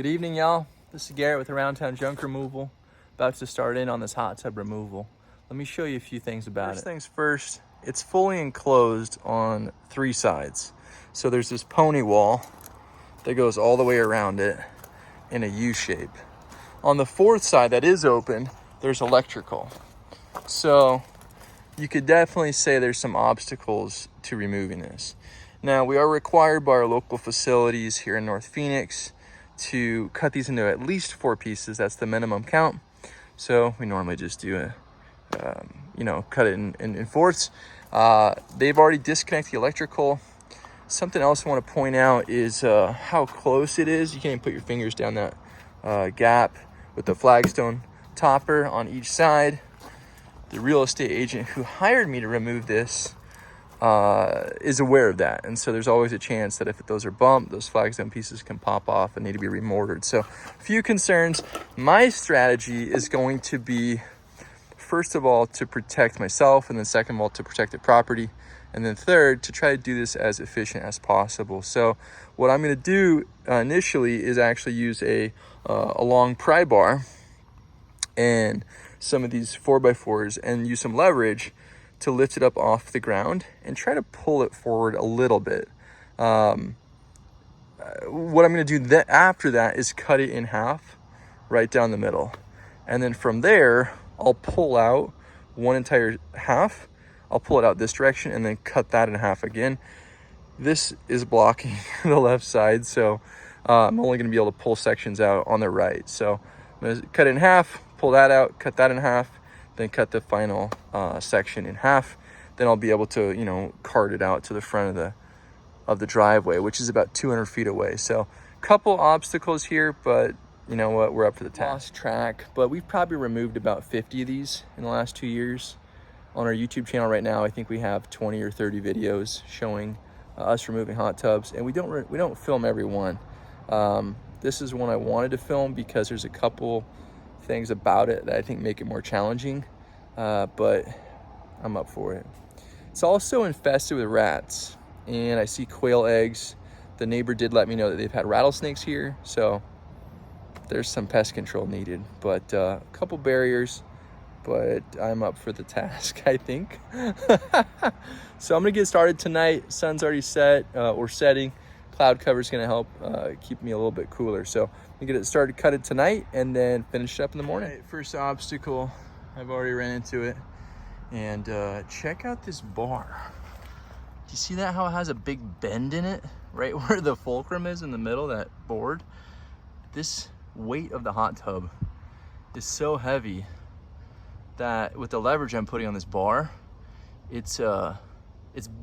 Good evening, y'all. This is Garrett with Around Town Junk Removal. About to start in on this hot tub removal. Let me show you a few things about it. First things first, it's fully enclosed on 3 sides. So there's this pony wall that goes all the way around it in a U shape. On the 4th side that is open, there's electrical. So you could definitely say there's some obstacles to removing this. Now, we are required by our local facilities here in North Phoenix to cut these into at least 4 pieces. That's the minimum count. So we normally just do it, cut it in fourths. They've already disconnected the electrical. Something else I want to point out is how close it is. You can't even put your fingers down that gap with the flagstone topper on each side. The real estate agent who hired me to remove this is aware of that, and so there's always a chance that if those are bumped, those flagstone pieces can pop off and need to be remortared. So a few concerns. My strategy is going to be, first of all, to protect myself, and then second of all, to protect the property, and then third, to try to do this as efficient as possible. So what I'm going to do initially is actually use a long pry bar and some of these 4x4s and use some leverage to lift it up off the ground and try to pull it forward a little bit. What I'm going to do after that is cut it in half right down the middle. And then from there, I'll pull out one entire half. I'll pull it out this direction and then cut that in half again. This is blocking the left side, so I'm only going to be able to pull sections out on the right. So I'm going to cut it in half, pull that out, cut that in half, then cut the final section in half. Then I'll be able to, cart it out to the front of the driveway, which is about 200 feet away. So a couple obstacles here, but you know what, we're up for the task. Lost track, but we've probably removed about 50 of these in the last 2 years. On our YouTube channel right now, I think we have 20 or 30 videos showing us removing hot tubs, and we don't film every one. This is one I wanted to film because there's a couple things about it that I think make it more challenging, but I'm up for it. It's also infested with rats, and I see quail eggs. The neighbor did let me know that they've had rattlesnakes here, so there's some pest control needed, but a couple barriers, but I'm up for the task, I think. So I'm gonna get started tonight. Sun's already set or setting. Cloud cover is gonna help keep me a little bit cooler. So we get it started, cut it tonight, and then finish it up in the morning. Right, first obstacle, I've already ran into it. And check out this bar. Do you see that, how it has a big bend in it? Right where the fulcrum is in the middle, that board. This weight of the hot tub is so heavy that with the leverage I'm putting on this bar, it's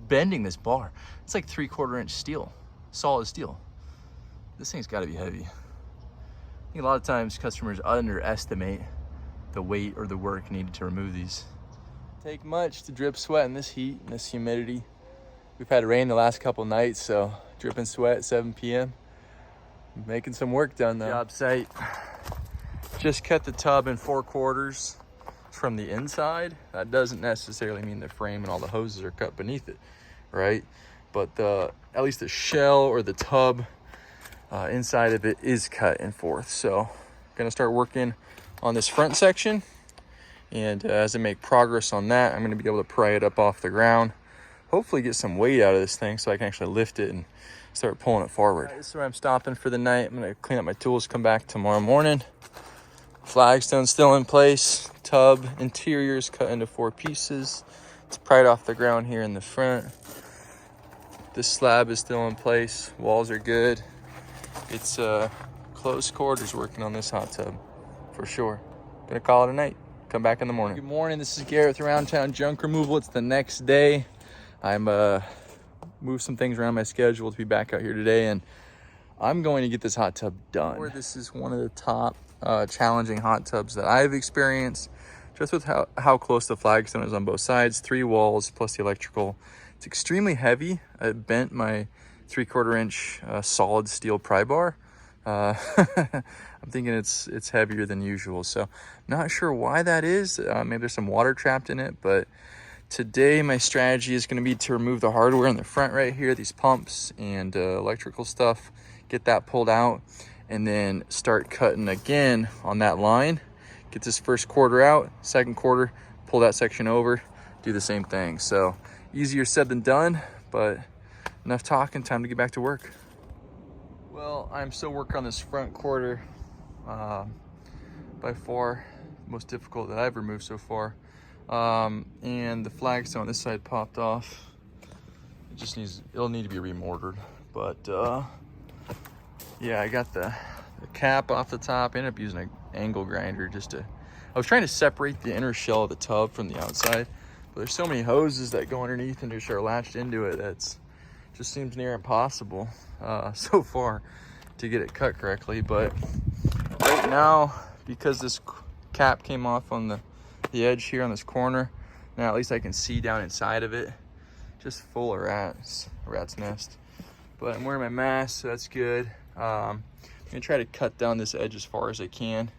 bending this bar. It's like 3/4 inch steel, solid steel. This thing's gotta be heavy. I think a lot of times customers underestimate the weight or the work needed to remove these. Take much to drip sweat in this heat and this humidity. We've had rain the last couple nights, so dripping sweat at 7 p.m. Making some work done though. Job site. Just cut the tub in 4/4 from the inside. That doesn't necessarily mean the frame and all the hoses are cut beneath it, right? But at least the shell or the tub inside of it is cut in 4/4. So gonna start working on this front section, and as I make progress on that, I'm gonna be able to pry it up off the ground, hopefully get some weight out of this thing so I can actually lift it and start pulling it forward. Right, this is where I'm stopping for the night. I'm gonna clean up my tools, come back tomorrow morning. Flagstone's still in place. Tub interior is cut into 4 pieces. It's pried off the ground here in the front. This slab is still in place. Walls are good. It's close quarters working on this hot tub for sure. Gonna call it a night. Come back in the morning. Good morning. This is Garrett with Around Town Junk Removal. It's the next day. I'm moved some things around my schedule to be back out here today, and I'm going to get this hot tub done. This is one of the top challenging hot tubs that I've experienced, just with how close the flagstone is on both sides. 3 walls plus the electrical. It's extremely heavy. I bent my 3/4 inch solid steel pry bar. I'm thinking it's heavier than usual, so not sure why that is. Maybe there's some water trapped in it, but today my strategy is going to be to remove the hardware in the front right here, these pumps and electrical stuff, get that pulled out, and then start cutting again on that line. Get this first quarter out, second quarter, pull that section over, do the same thing. So easier said than done, but enough talking, time to get back to work. Well, I'm still working on this front quarter. By far most difficult that I've removed so far. And the flagstone on this side popped off. It'll need to be remortared. But yeah, I got the cap off the top. I ended up using an angle grinder I was trying to separate the inner shell of the tub from the outside, but there's so many hoses that go underneath and just are latched into it that's just seems near impossible so far to get it cut correctly. But right now, because this cap came off on the edge here on this corner, now at least I can see down inside of it. Just full of rats, a rat's nest. But I'm wearing my mask, so that's good. I'm gonna try to cut down this edge as far as I can,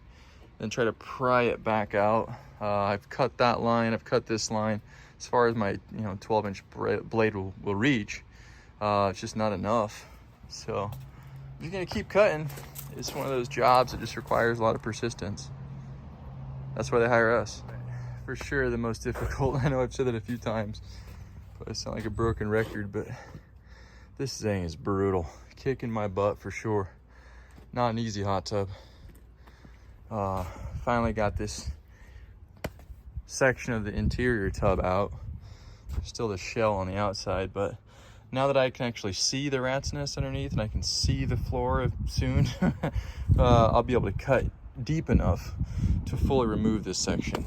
then try to pry it back out. I've cut that line, I've cut this line as far as my 12-inch blade will reach. It's just not enough. So I'm just gonna keep cutting. It's one of those jobs that just requires a lot of persistence. That's why they hire us. For sure the most difficult. I know I've said that a few times, but I sound like a broken record, but this thing is brutal. Kicking my butt for sure. Not an easy hot tub. Finally got this section of the interior tub out. There's still the shell on the outside, but now that I can actually see the rat's nest underneath and I can see the floor soon, I'll be able to cut deep enough to fully remove this section.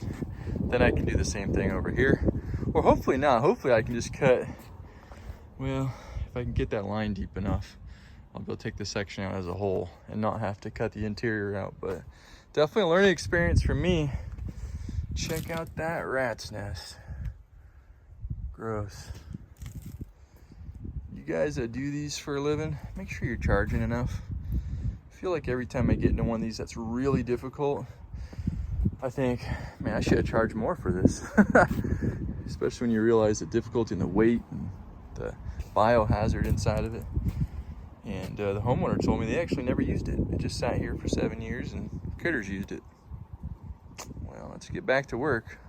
Then I can do the same thing over here. Or hopefully not. Hopefully I can just cut, well, if I can get that line deep enough, I'll be able to take this section out as a whole and not have to cut the interior out. But definitely a learning experience for me. Check out that rat's nest. Gross. You guys that do these for a living, make sure you're charging enough. I feel like every time I get into one of these that's really difficult, I think, man, I should have charged more for this. Especially when you realize the difficulty and the weight and the biohazard inside of it. And the homeowner told me they actually never used it. It just sat here for 7 years and critters used it. Well, let's get back to work.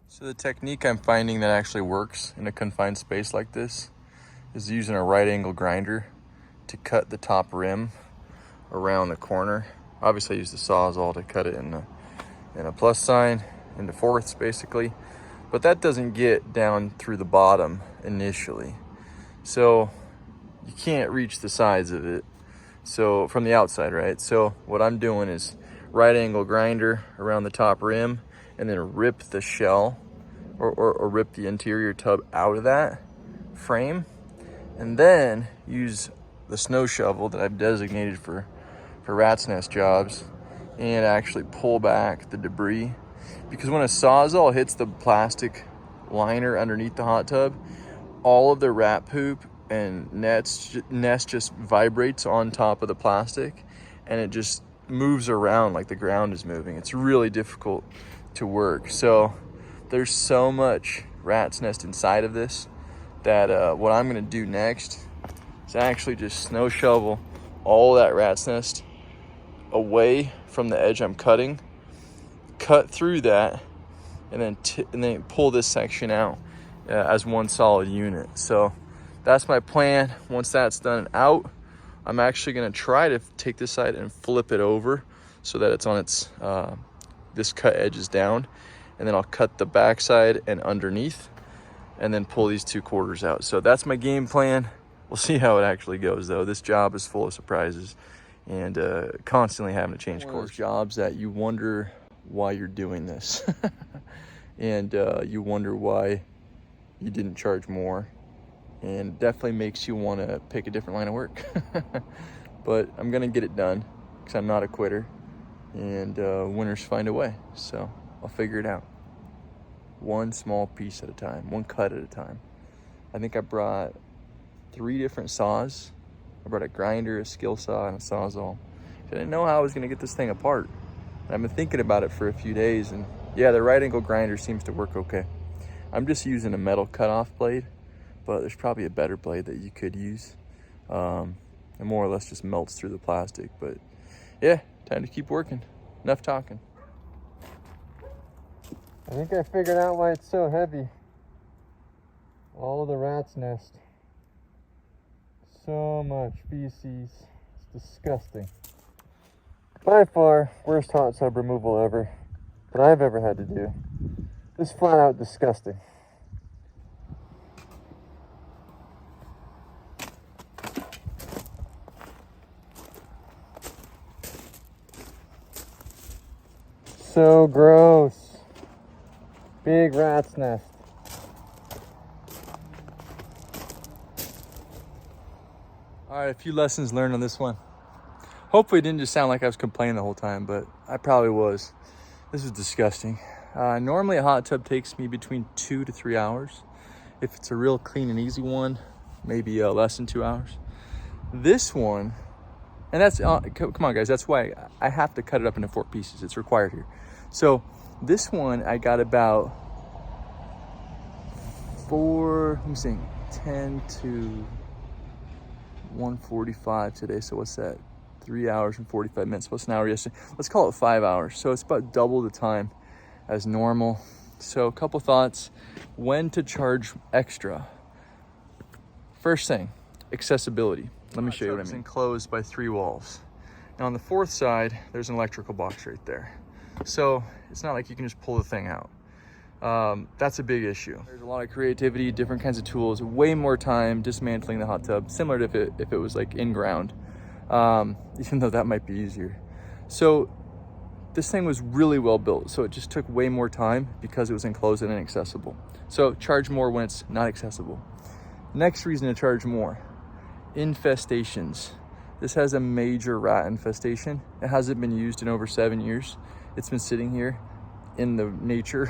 So the technique I'm finding that actually works in a confined space like this is using a right angle grinder to cut the top rim around the corner. Obviously I use the Sawzall to cut it in a plus sign, into fourths basically, but that doesn't get down through the bottom initially. So you can't reach the sides of it. So from the outside, right? So what I'm doing is right angle grinder around the top rim and then rip the shell or rip the interior tub out of that frame, and then use the snow shovel that I've designated for rat's nest jobs and actually pull back the debris. Because when a Sawzall hits the plastic liner underneath the hot tub, all of the rat poop and nest just vibrates on top of the plastic and it just moves around like the ground is moving. It's really difficult to work. So there's so much rat's nest inside of this that what I'm gonna do next is actually just snow shovel all that rat's nest away from the edge I'm cutting, cut through that, and then pull this section out as one solid unit. So that's my plan. Once that's done and out, I'm actually gonna try to take this side and flip it over so that it's on its, this cut edge is down. And then I'll cut the back side and underneath and then pull these 2 quarters out. So that's my game plan. We'll see how it actually goes though. This job is full of surprises and constantly having to change course. Jobs that you wonder why you're doing this. And you wonder why you didn't charge more. And definitely makes you want to pick a different line of work. But I'm gonna get it done because I'm not a quitter, and winners find a way. So I'll figure it out. One small piece at a time, one cut at a time. I think I brought 3 different saws. I brought a grinder, a skill saw, and a sawzall. I didn't know how I was gonna get this thing apart. And I've been thinking about it for a few days, and yeah, the right angle grinder seems to work okay. I'm just using a metal cutoff blade, but there's probably a better blade that you could use. It more or less just melts through the plastic, but yeah, time to keep working. Enough talking. I think I figured out why it's so heavy. All of the rat's nest. So much feces. It's disgusting. By far, worst hot tub removal ever that I've ever had to do. This flat out disgusting. So gross. Big rat's nest. All right, a few lessons learned on this one. Hopefully it didn't just sound like I was complaining the whole time, but I probably was. This is disgusting. Normally a hot tub takes me between 2 to 3 hours. If it's a real clean and easy one, maybe less than 2 hours. This one, and that's, come on guys, that's why I have to cut it up into 4 pieces. It's required here. So this one I got about 10 to 1:45 today. So what's that? 3 hours and 45 minutes. What's an hour yesterday? Let's call it 5 hours. So it's about double the time as normal. So a couple thoughts. When to charge extra. First thing, accessibility. Let me show you what I mean. It's enclosed by 3 walls. Now on the 4th side, there's an electrical box right there. So it's not like you can just pull the thing out. That's a big issue. There's a lot of creativity, different kinds of tools, way more time dismantling the hot tub, similar to if it was like in ground, even though that might be easier. So this thing was really well built, so it just took way more time because it was enclosed and inaccessible. So charge more when it's not accessible. Next reason to charge more, infestations. This has a major rat infestation. It hasn't been used in over 7 years. It's been sitting here in the nature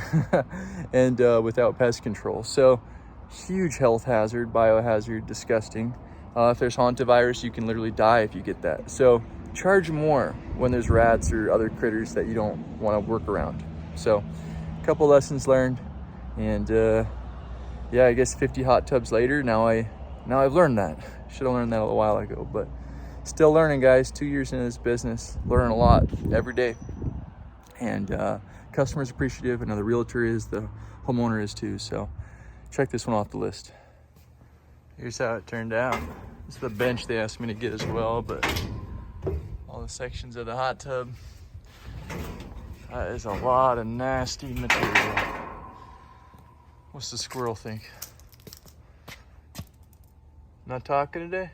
and without pest control. So huge health hazard, biohazard, disgusting. If there's hantavirus, you can literally die if you get that. So charge more when there's rats or other critters that you don't want to work around. So a couple lessons learned, and yeah, I guess 50 hot tubs later, now I've learned that. Should have learned that a little while ago, but still learning, guys. 2 years into this business, learn a lot every day. And customers appreciative, and the realtor is, the homeowner is too. So check this one off the list. Here's how it turned out. This is the bench they asked me to get as well, but all the sections of the hot tub. That is a lot of nasty material. What's the squirrel think? Not talking today?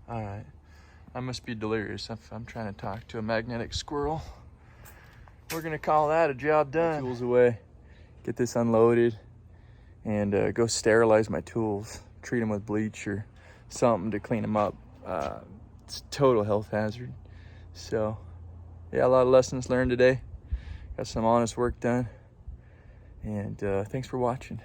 All right. I must be delirious if I'm trying to talk to a magnetic squirrel. We're gonna call that a job done. Tools away, get this unloaded, and go sterilize my tools. Treat them with bleach or something to clean them up. It's a total health hazard. So yeah, a lot of lessons learned today. Got some honest work done. And thanks for watching.